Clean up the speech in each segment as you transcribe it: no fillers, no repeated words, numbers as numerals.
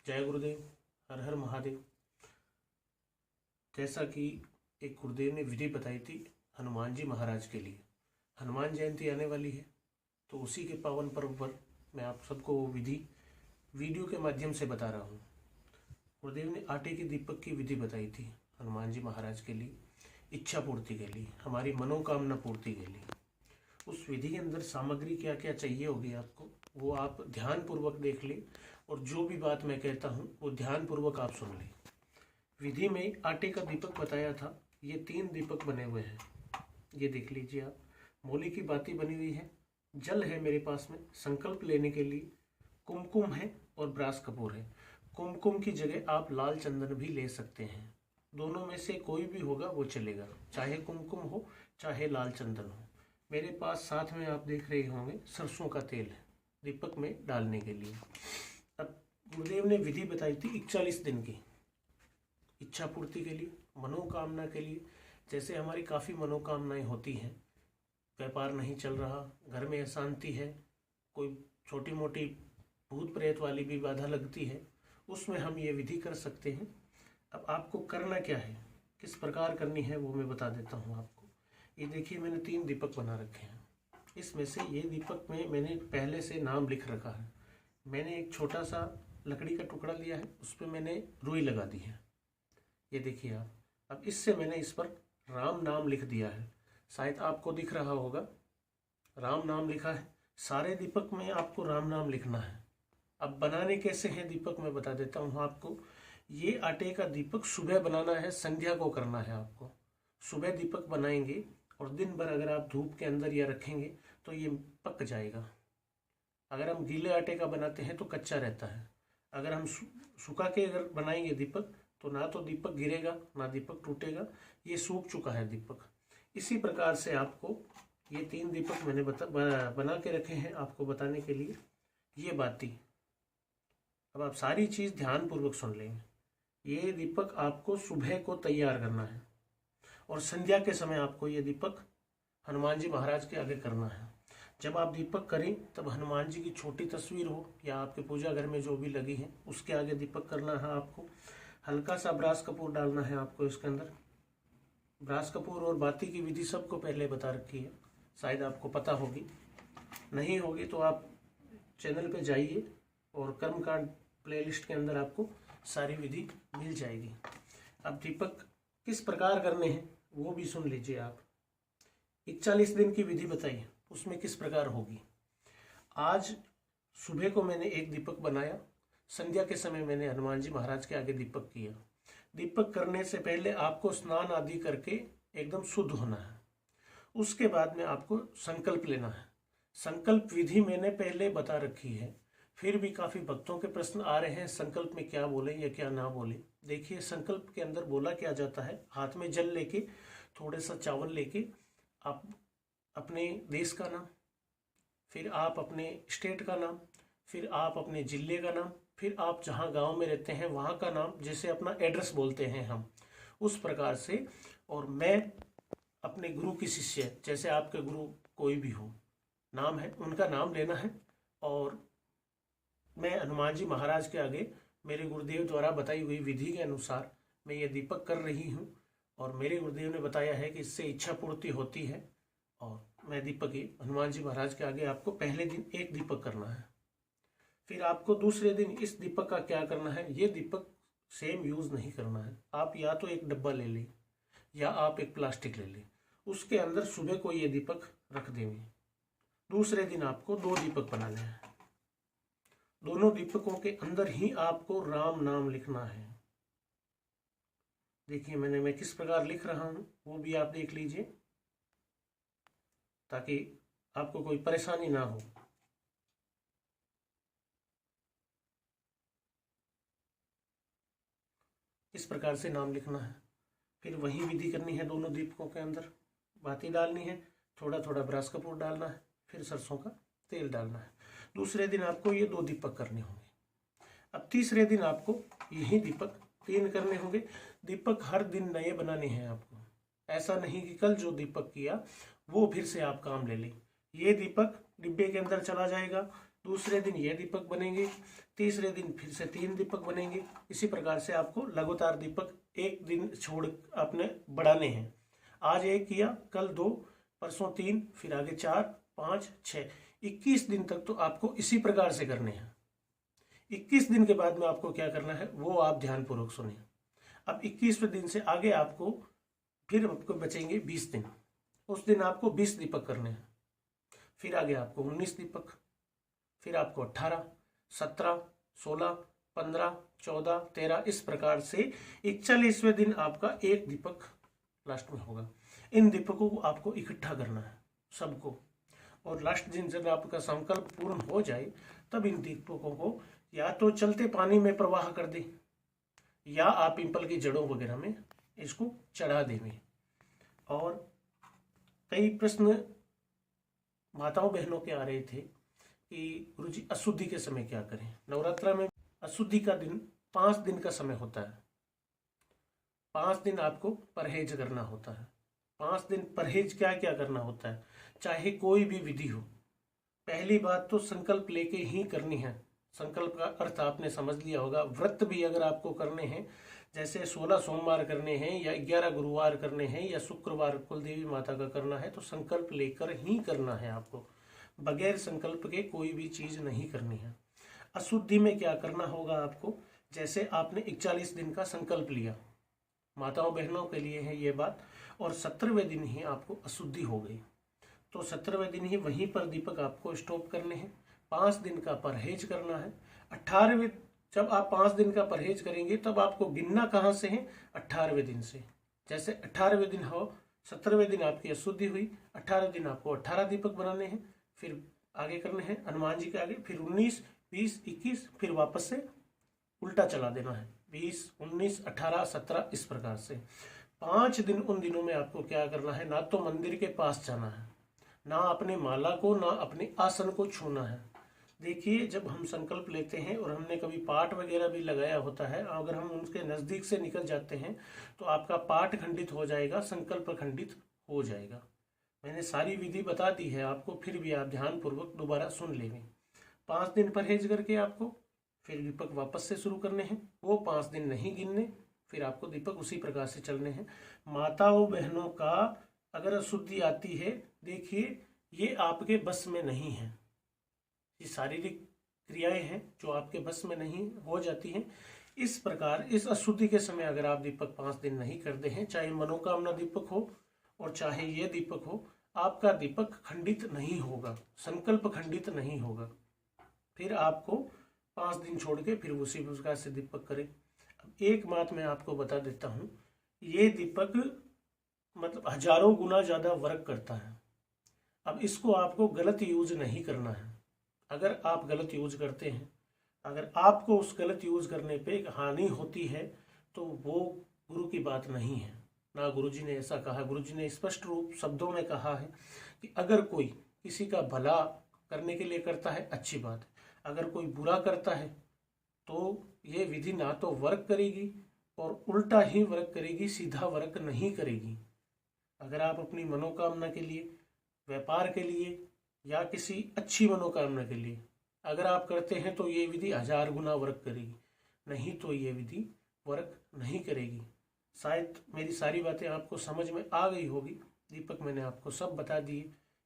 जय गुरुदेव। हर हर महादेव। जैसा कि एक गुरुदेव ने विधि बताई थी हनुमान जी महाराज के लिए, हनुमान जयंती आने वाली है, तो उसी के पावन पर्व पर मैं आप सबको वो विधि वीडियो के माध्यम से बता रहा हूँ। गुरुदेव ने आटे के दीपक की विधि बताई थी हनुमान जी महाराज के लिए, इच्छा पूर्ति के लिए, हमारी मनोकामना पूर्ति के लिए। उस विधि के अंदर सामग्री क्या क्या चाहिए होगी आपको, वो आप ध्यान पूर्वक देख लें और जो भी बात मैं कहता हूँ वो ध्यान पूर्वक आप सुन लें। विधि में आटे का दीपक बताया था, ये 3 दीपक बने हुए हैं। ये देख लीजिए आप, मोली की बाती बनी हुई है, जल है मेरे पास में संकल्प लेने के लिए, कुमकुम है और ब्रास कपूर है। कुमकुम की जगह आप लाल चंदन भी ले सकते हैं, दोनों में से कोई भी होगा वो चलेगा, चाहे कुमकुम हो चाहे लाल चंदन हो। मेरे पास साथ में आप देख रहे होंगे सरसों का तेल है दीपक में डालने के लिए। अब गुरुदेव ने विधि बताई थी 41 दिन की इच्छा पूर्ति के लिए, मनोकामना के लिए। जैसे हमारी काफ़ी मनोकामनाएं होती हैं, व्यापार नहीं चल रहा, घर में अशांति है, कोई छोटी मोटी भूत प्रेत वाली भी बाधा लगती है, उसमें हम ये विधि कर सकते हैं। अब आपको करना क्या है, किस प्रकार करनी है, वो मैं बता देता हूँ आपको। ये देखिए, मैंने 3 दीपक बना रखे हैं। इसमें से ये दीपक में मैंने पहले से नाम लिख रखा है। मैंने एक छोटा सा लकड़ी का टुकड़ा लिया है, उस पर मैंने रुई लगा दी है। ये देखिए आप, अब इससे मैंने इस पर राम नाम लिख दिया है, शायद आपको दिख रहा होगा, राम नाम लिखा है। सारे दीपक में आपको राम नाम लिखना है। अब बनाने कैसे हैं दीपक मैं बता देता हूँ आपको। ये आटे का दीपक सुबह बनाना है, संध्या को करना है आपको। सुबह दीपक बनाएंगे और दिन भर अगर आप धूप के अंदर या रखेंगे तो ये पक जाएगा। अगर हम गीले आटे का बनाते हैं तो कच्चा रहता है। अगर हम सुखा के अगर बनाएंगे दीपक तो ना तो दीपक गिरेगा ना दीपक टूटेगा, ये सूख चुका है दीपक। इसी प्रकार से आपको ये 3 दीपक मैंने बना के रखे हैं आपको बताने के लिए। ये बाती, अब आप सारी चीज़ ध्यान पूर्वक सुन लेंगे। ये दीपक आपको सुबह को तैयार करना है और संध्या के समय आपको ये दीपक हनुमान जी महाराज के आगे करना है। जब आप दीपक करें तब हनुमान जी की छोटी तस्वीर हो या आपके पूजा घर में जो भी लगी है उसके आगे दीपक करना है आपको। हल्का सा ब्रास कपूर डालना है आपको इसके अंदर। ब्रास कपूर और बाती की विधि सबको पहले बता रखी है, शायद आपको पता होगी, नहीं होगी तो आप चैनल पे जाइए और कर्मकांड प्लेलिस्ट के अंदर आपको सारी विधि मिल जाएगी। अब दीपक किस प्रकार करने हैं वो भी सुन लीजिए आप। 41 दिन की विधि बताइए उसमें किस प्रकार होगी। आज सुबह को मैंने एक दीपक बनाया, संध्या के समय मैंने हनुमान जी महाराज के आगे दीपक किया। दीपक करने से पहले आपको स्नान आदि करके एकदम शुद्ध होना है। उसके बाद में आपको संकल्प लेना है। संकल्प विधि मैंने पहले बता रखी है, फिर भी काफ़ी भक्तों के प्रश्न आ रहे हैं संकल्प में क्या बोले या क्या ना बोले। देखिए, संकल्प के अंदर बोला क्या जाता है, हाथ में जल लेके थोड़ा सा चावल लेके आप अपने देश का नाम, फिर आप अपने स्टेट का नाम, फिर आप अपने जिले का नाम, फिर आप जहाँ गांव में रहते हैं वहाँ का नाम, जैसे अपना एड्रेस बोलते हैं हम, उस प्रकार से। और मैं अपने गुरु की शिष्य, जैसे आपके गुरु कोई भी हो, नाम है उनका नाम लेना है। और मैं हनुमान जी महाराज के आगे मेरे गुरुदेव द्वारा बताई हुई विधि के अनुसार मैं ये दीपक कर रही हूँ और मेरे गुरुदेव ने बताया है कि इससे इच्छा पूर्ति होती है। और मैं दीपक ही हनुमान जी महाराज के आगे आपको पहले दिन एक दीपक करना है, फिर आपको दूसरे दिन इस दीपक का क्या करना है, ये दीपक सेम यूज़ नहीं करना है। आप या तो एक डब्बा ले लें या आप एक प्लास्टिक ले लें, उसके अंदर सुबह को ये दीपक रख देंगे। दूसरे दिन आपको 2 दीपक बनाने हैं। दोनों दीपकों के अंदर ही आपको राम नाम लिखना है। देखिए मैं किस प्रकार लिख रहा हूं वो भी आप देख लीजिए, ताकि आपको कोई परेशानी ना हो। इस प्रकार से नाम लिखना है। फिर वही विधि करनी है, दोनों दीपकों के अंदर बाती डालनी है, थोड़ा थोड़ा ब्रास कपूर डालना है, फिर सरसों का तेल डालना है। दूसरे दिन आपको ये 2 दीपक करने होंगे। अब तीसरे दिन आपको यही दीपक 3 करने होंगे। दीपक हर दिन नए बनाने हैं आपको, ऐसा नहीं कि कल जो दीपक किया वो फिर से आप काम ले लें। ये दीपक डिब्बे के अंदर चला जाएगा, दूसरे दिन ये दीपक बनेंगे, तीसरे दिन फिर से 3 दीपक बनेंगे। इसी प्रकार से आपको लगातार दीपक एक दिन छोड़ अपने बढ़ाने हैं। आज 1 किया, कल 2, परसों 3, फिर आगे 4, 5, 6, 21 दिन तक तो आपको इसी प्रकार से करने हैं। 21 दिन के बाद में आपको क्या करना है वो आप ध्यानपूर्वक सुनिए। अब 21वें दिन से आगे आपको फिर आपको बचेंगे 20 दिन। उस दिन आपको 20 दीपक करने हैं। फिर आगे आपको 19 दीपक, फिर आपको 18, 17, 16, 15, 14, 13, इस प्रकार से 41वें दिन आपका 1 दीपक लास्ट में होगा। इन दीपकों को आपको इकट्ठा करना है सबको, और लास्ट दिन जब आपका संकल्प पूर्ण हो जाए तब इन दीपकों को या तो चलते पानी में प्रवाह कर दे या आप पिंपल की जड़ों वगैरह में इसको चढ़ा देंगे। और कई प्रश्न माताओं बहनों के आ रहे थे कि गुरुजी अशुद्धि के समय क्या करें। नवरात्रा में अशुद्धि का दिन 5 दिन का समय होता है। 5 दिन आपको परहेज करना होता है। 5 दिन परहेज क्या क्या करना होता है, चाहे कोई भी विधि हो। पहली बात तो संकल्प लेके ही करनी है। संकल्प का अर्थ आपने समझ लिया होगा। व्रत भी अगर आपको करने हैं, जैसे 16 सोमवार करने हैं या 11 गुरुवार करने हैं या शुक्रवार कुलदेवी माता का करना है, तो संकल्प लेकर ही करना है आपको। बगैर संकल्प के कोई भी चीज नहीं करनी है। अशुद्धि में क्या करना होगा आपको, जैसे आपने 41 दिन का संकल्प लिया, माताओं बहनों के लिए है ये बात, और 17वें दिन ही आपको अशुद्धि हो गई, तो 17वें दिन ही वहीं पर दीपक आपको स्टॉप करने हैं। 5 दिन का परहेज करना है। 18वें जब आप 5 दिन का परहेज करेंगे तब आपको गिनना कहाँ से है, 18वें दिन से। जैसे 18वें दिन हो, 17वें दिन आपकी अशुद्धि हुई, 18वें दिन आपको 18 दीपक बनाने हैं। फिर आगे करने हैं हनुमान जी के आगे, फिर 19, 20, 21, फिर वापस से उल्टा चला देना है, 20, 19, 18, 17, इस प्रकार से 5 दिन। उन दिनों में आपको क्या करना है, ना तो मंदिर के पास जाना है, ना अपने माला को, ना अपने आसन को छूना है। देखिए, जब हम संकल्प लेते हैं और हमने कभी पाठ वगैरह भी लगाया होता है, अगर हम उनके नज़दीक से निकल जाते हैं तो आपका पाठ खंडित हो जाएगा, संकल्प खंडित हो जाएगा। मैंने सारी विधि बता दी है आपको, फिर भी आप ध्यानपूर्वक दोबारा सुन लेंगे। 5 दिन परहेज करके आपको फिर दीपक वापस से शुरू करने हैं। वो 5 दिन नहीं गिनने, फिर आपको दीपक उसी प्रकार से चलने हैं। माताओं बहनों का अगर अशुद्धि आती है, देखिए ये आपके बस में नहीं है। ये शारीरिक क्रियाएं हैं जो आपके बस में नहीं हो जाती हैं। इस प्रकार इस अशुद्धि के समय अगर आप दीपक 5 दिन नहीं करते हैं, चाहे मनोकामना दीपक हो और चाहे ये दीपक हो, आपका दीपक खंडित नहीं होगा, संकल्प खंडित नहीं होगा। फिर आपको 5 दिन छोड़ के फिर उसी प्रकार से दीपक करें। अब एक बात मैं आपको बता देता हूँ, ये दीपक मतलब हजारों गुना ज़्यादा वर्क करता है। अब इसको आपको गलत यूज नहीं करना है। अगर आप गलत यूज करते हैं, अगर आपको उस गलत यूज करने पे हानि होती है, तो वो गुरु की बात नहीं है। ना गुरुजी ने ऐसा कहा। गुरुजी ने स्पष्ट रूप शब्दों में कहा है कि अगर कोई किसी का भला करने के लिए करता है, अच्छी बात है। अगर कोई बुरा करता है तो ये विधि ना तो वर्क करेगी और उल्टा ही वर्क करेगी, सीधा वर्क नहीं करेगी। अगर आप अपनी मनोकामना के लिए, व्यापार के लिए या किसी अच्छी मनोकामना के लिए अगर आप करते हैं तो ये विधि 1000 गुना वर्क करेगी, नहीं तो ये विधि वर्क नहीं करेगी। शायद मेरी सारी बातें आपको समझ में आ गई होगी। दीपक मैंने आपको सब बता दिए,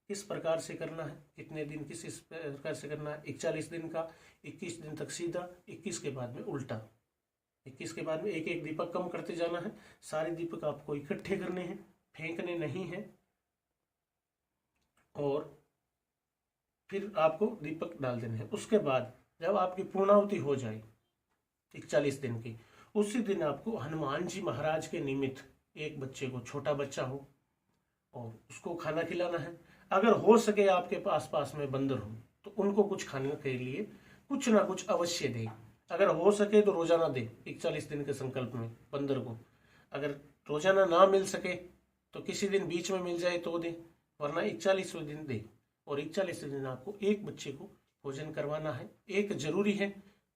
किस प्रकार से करना है, कितने दिन किस प्रकार से करना है। 41 दिन का, 21 दिन तक सीधा, 21 के बाद में उल्टा, 21 के बाद में एक एक दीपक कम करते जाना है। सारे दीपक आपको इकट्ठे करने हैं, फेंकने नहीं है। और फिर आपको दीपक डाल देने हैं। उसके बाद जब आपकी पूर्णाहुति हो जाए 41 दिन की, उसी दिन आपको हनुमान जी महाराज के निमित्त एक बच्चे को, छोटा बच्चा हो, और उसको खाना खिलाना है। अगर हो सके आपके पास में बंदर हो तो उनको कुछ खाने के लिए कुछ ना कुछ अवश्य दे। अगर हो सके तो रोजाना दे। 41 दिन के संकल्प में बंदर को अगर रोजाना ना मिल सके तो किसी दिन बीच में मिल जाए तो दे, वरना 41वें दिन दे। और 41वें दिन आपको एक बच्चे को भोजन करवाना है। एक जरूरी है,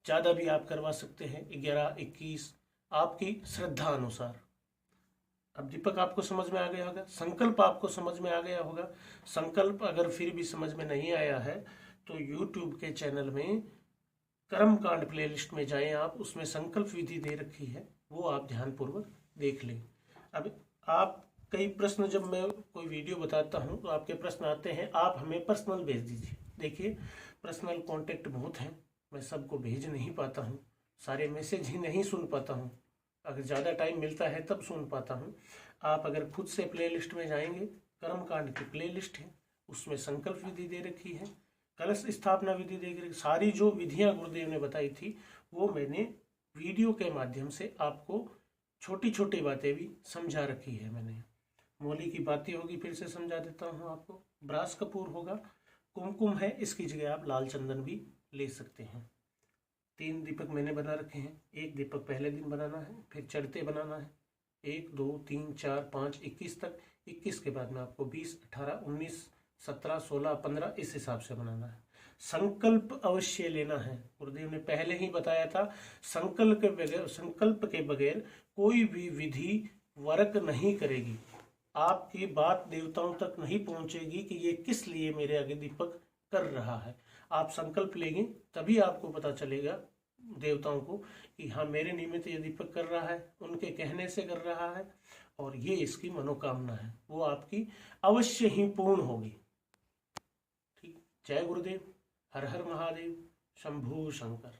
ज़्यादा भी आप करवा सकते हैं, 11, 21, आपकी श्रद्धा अनुसार। अब दीपक आपको समझ में आ गया होगा, संकल्प आपको समझ में आ गया होगा। संकल्प अगर फिर भी समझ में नहीं आया है तो YouTube के चैनल में कर्मकांड प्लेलिस्ट में जाएं आप, उसमें संकल्प विधि दे रखी है, वो आप ध्यानपूर्वक देख लें। अब आप कई प्रश्न, जब मैं कोई वीडियो बताता हूं तो आपके प्रश्न आते हैं, आप हमें पर्सनल भेज दीजिए। देखिए, पर्सनल कांटेक्ट बहुत हैं, मैं सबको भेज नहीं पाता हूं, सारे मैसेज ही नहीं सुन पाता हूं, अगर ज़्यादा टाइम मिलता है तब सुन पाता हूं। आप अगर खुद से प्लेलिस्ट में जाएंगे, कर्मकांड की प्लेलिस्ट है, उसमें संकल्प विधि दे रखी है, कलश स्थापना विधि दे रखी, सारी जो विधियां गुरुदेव ने बताई थी वो मैंने वीडियो के माध्यम से आपको छोटी छोटी बातें भी समझा रखी है। मैंने मौली की बातें होगी, फिर से समझा देता हूँ आपको। ब्रास कपूर होगा, कुमकुम है, इसकी जगह आप लाल चंदन भी ले सकते हैं। 3 दीपक मैंने बना रखे हैं। एक दीपक पहले दिन बनाना है, फिर चढ़ते बनाना है, 1 2 3 4 5 21 तक। 21 के बाद में आपको 20 18 19 17 16 15 इस हिसाब से बनाना है। संकल्प अवश्य लेना है, गुरुदेव ने पहले ही बताया था, संकल्प के बगैर कोई भी विधि वर्क नहीं करेगी। आपकी बात देवताओं तक नहीं पहुंचेगी कि ये किस लिए मेरे आगे दीपक कर रहा है। आप संकल्प लेंगे तभी आपको पता चलेगा देवताओं को कि हाँ, मेरे निमित्त ये दीपक कर रहा है, उनके कहने से कर रहा है, और ये इसकी मनोकामना है, वो आपकी अवश्य ही पूर्ण होगी। ठीक। जय गुरुदेव, हर हर महादेव, शंभू शंकर।